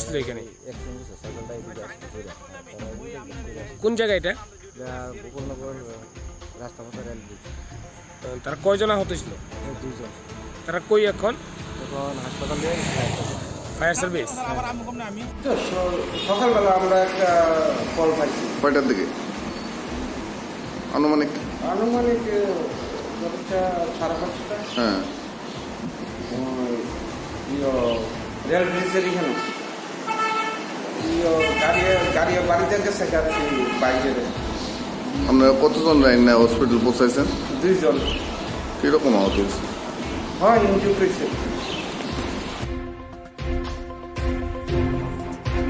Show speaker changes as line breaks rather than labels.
ছিল এখানে?
অ্যাক্সিডেন্ট হয়েছে, সাইকেলটা এদিকে আসছে ধরে।
কোন জায়গা এটা?
গোকুলনগর রাস্তা পথে রেল ব্রিজ।
তারা কয়জন আহত ছিল?
2 জন।
তারা কই এখন?
এখন হাসপাতালে
ফায়ার সার্ভিস।
সকালবেলা আমরা একটা কল পাইছি।
কয়টার দিকে আনুমানিক?
আনুমানিক 5:30।
হ্যাঁ,
রেল ব্রিজের এখানে গাড়ি বাড়িতে গেছে গাড়ি বাইকের।
আপনারা কতজন লাইন হসপিটাল পৌঁছাইছেন?
2 জন।
কিরকম আহত হয়েছে?
হ্যাঁ, ইনজুর হয়েছে।